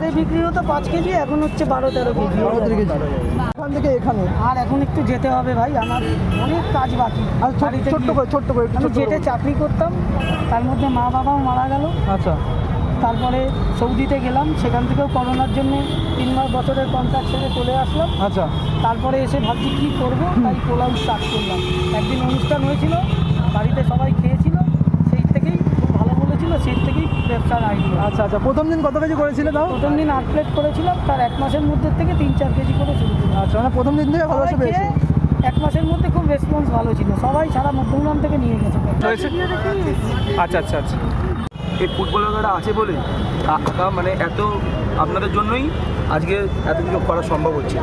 রাতে বিক্রি হতো 5 কেজি, এখন হচ্ছে 12-13 কেজি। 12-13 কেজি এখান থেকে এখানে। আর এখন একটু যেতে হবে ভাই, আমার অনেক কাজ বাকি। আর ছোট্ট করে আমি যেটে চাকরি করতাম, তার মধ্যে মা বাবাও মারা গেল। আচ্ছা। তারপরে সৌদিতে গেলাম, সেখান থেকেও করোনার জন্য 3 বছরের কন্ট্রাক্ট ছেড়ে চলে আসলাম। আচ্ছা। তারপরে এসে ভাবছি কী করবো, তাই পোলাও স্টার্ট করলাম। একদিন অনুষ্ঠান হয়েছিল, বাড়িতে সবাই খেয়েছিল, সেই থেকেই খুব ভালো বলেছিল, সেই থেকেই ব্যবসার আইডিয়া। আচ্ছা আচ্ছা, প্রথম দিন কত কেজি করেছিলে তাও? প্রথম দিন 8 প্লেট করেছিলাম, তার 1 মাসের মধ্যে থেকে 3-4 কেজি করে শুরু করলাম। আচ্ছা, মানে প্রথম দিন থেকে ভালোবাসা পেয়েছে। 1 মাসের মধ্যে খুব রেসপন্স ভালো ছিল, সবাই সারা মধ্যমগ্রাম থেকে নিয়ে গেছে। আচ্ছা আচ্ছা আচ্ছা, এই ফুটবলাররা আছে বলে মানে এত আপনাদের জন্যই আজকে এত কিছু করা সম্ভব হচ্ছে।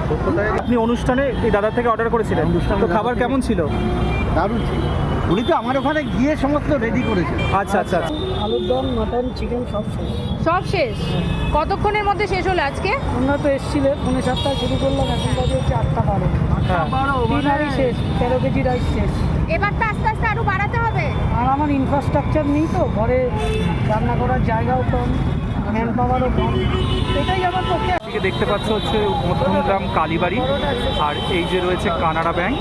আপনি অনুষ্ঠানে এই দাদা থেকে অর্ডার করেছিলেন, তো খাবার কেমন ছিল? দারুণ ছিল। উনি তো আমার ওখানে গিয়ে সমস্ত রেডি করেছে। আচ্ছা আচ্ছা আচ্ছা। আলুর দম, মাটন, চিকেন সব শেষ। সব শেষ? কতক্ষণের মধ্যে শেষ হলো আজকে? আমরা তো এসেছিলেন 7:30 শুরু করলাম, এখন বাজে হচ্ছে 8:12। হ্যাঁ। ডিনারই শেষ, 13 কেজি রাইস শেষ। এবার তো আস্তে আস্তে আরো বাড়াতে হবে। আর আমার ইনফ্রাস্ট্রাকচার নেই তো, ঘরে রান্না করার জায়গাও কম, হ্যান্ড পাওয়ারও কম, এটাই আমার পক্ষে। এদিকে দেখতে পাচ্ছ হচ্ছে মধ্যমগ্রাম কালীবাড়ি, আর এই যে রয়েছে কানাড়া ব্যাংক,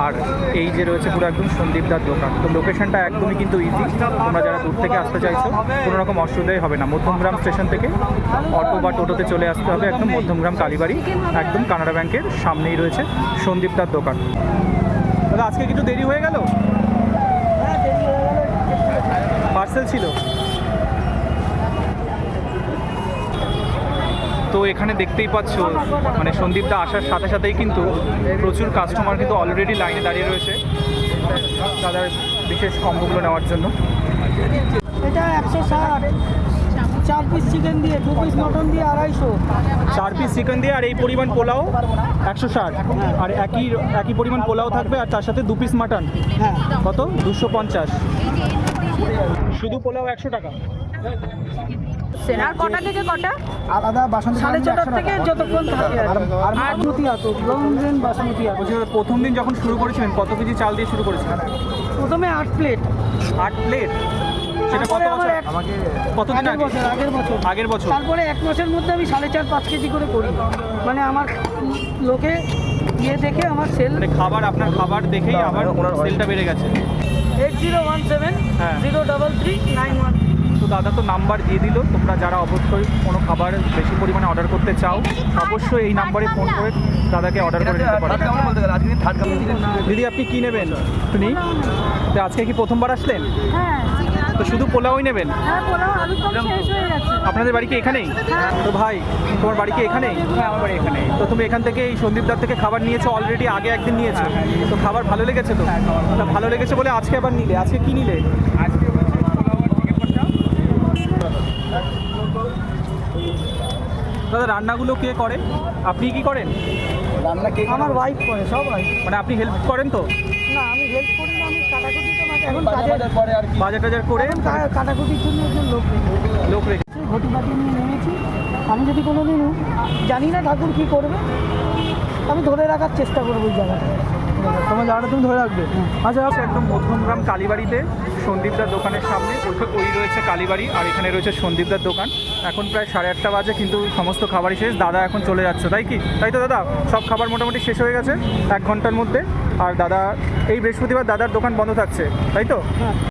আর এই যে রয়েছে পুরো একদম সন্দীপদার দোকান। তো লোকেশনটা একদমই কিন্তু ইজি, তোমরা যারা দূর থেকে আসতে চাইছো কোনো রকম অসুবিধাই হবে না। মধ্যমগ্রাম স্টেশন থেকে অটো বা টোটোতে চলে আসতে হবে একদম মধ্যমগ্রাম কালীবাড়ি, একদম কানাড়া ব্যাংকের সামনেই রয়েছে সন্দীপদার দোকান। দাদা আজকে কিছু দেরি হয়ে গেল? হ্যাঁ, দেরি হয়ে গেল। পার্সেল ছিল তো এখানে দেখতেই পাচ্ছ, মানে সন্দীপদা আসার সাথে সাথেই কিন্তু প্রচুর কাস্টমার কিন্তু অলরেডি লাইনে দাঁড়িয়ে রয়েছে দাদার বিশেষ কম্বোগুলো নেওয়ার জন্য। এটা 160, 4 পিস চিকেন দিয়ে, 2 পিস মটন দিয়ে 250। 4 পিস চিকেন দিয়ে আর এই পরিমাণ পোলাও 160, আর একই পরিমাণ পোলাও থাকবে, আর তার সাথে 2 পিস মাটন। হ্যাঁ, কত? 250। শুধু পোলাও 100 টাকা। আর কটা থেকে কটা? আলাদা বাসন্তী 6:30 থেকে যতক্ষণ থাকে। আর বাসমতি আতো, লং রেঞ্জ বাসমতি আতো। বলছি প্রথম দিন যখন শুরু করেছিলেন কত কেজি চাল দিয়ে শুরু করেছিলেন? প্রথমে 8 প্লেট। 8 প্লেট? সেটা কত বছর? কতদিন আগে? আগের বছর। তারপরে 1 মাসের মধ্যে আমি 4.5-5 কেজি করে করি। মানে আমার লোকে ইয়ে দেখে আমার সেল, মানে আপনার খাবার দেখেই আবার সেলটা বেড়ে গেছে। 8017 হ্যাঁ। 03391। তো দাদা তো নাম্বার দিয়ে দিল, তোমরা যারা অবশ্যই কোনো খাবার বেশি পরিমাণে অর্ডার করতে চাও অবশ্যই এই নাম্বারে ফোন করে দাদাকে অর্ডার করে নিতে পারো। দিদি আপনি কি নেবেন? আপনি তো আজকে কি প্রথমবার আসলেন? হ্যাঁ তো শুধু পোলাওই নেবেন? হ্যাঁ, পোলাও আলুর দম শেষ হয়ে গেছে। আপনাদের বাড়ি কি এখানেই? তো ভাই তোমার বাড়ি কি এখানেই? হ্যাঁ, আমার বাড়ি এখানে। তো তুমি এখান থেকে এই সন্দীপদার থেকে খাবার নিয়েছো অলরেডি, আগে একদিন নিয়েছো, তো খাবার ভালো লেগেছে তো? তা ভালো লেগেছে বলে আজকে আবার নিলে। আজকে কি নিলে? আজকে হচ্ছে পোলাও আর চিকেন কষা। দাদা রান্নাগুলো কে করে? আপনি কি করেন? রান্না কে? আমার ওয়াইফ করে, সবাই। মানে আপনি হেল্প করেন তো? না, আমি হেল্প করি না, আমি কাটাকুটি তো না, এখন বাজার পরে আর কি। বাজার টাজার করে কাটাকুটির জন্য একজন লোক রেখেছি। লোক রেখে। ঘটি বাটি নিয়ে নেমেছি। আমি যদি কোনোদিন জানি না ঠাকুর কী করবে, আমি ধরে রাখার চেষ্টা করবো ওই জায়গাটা। তোমার জায়গাটা তুমি ধরে রাখবে। আচ্ছা একদম মধ্যমগ্রাম কালীবাড়িতে সন্দীপদার দোকানের সামনে ওই রয়েছে কালীবাড়ি, আর এখানে রয়েছে সন্দীপদার দোকান। এখন প্রায় 8:30 বাজে, কিন্তু সমস্ত খাবারই শেষ। দাদা এখন চলে যাচ্ছে, তাই তো দাদা? সব খাবার মোটামুটি শেষ হয়ে গেছে 1 ঘন্টার মধ্যে। আর দাদা এই বৃহস্পতিবার দাদার দোকান বন্ধ থাকছে, তাই তো? হ্যাঁ।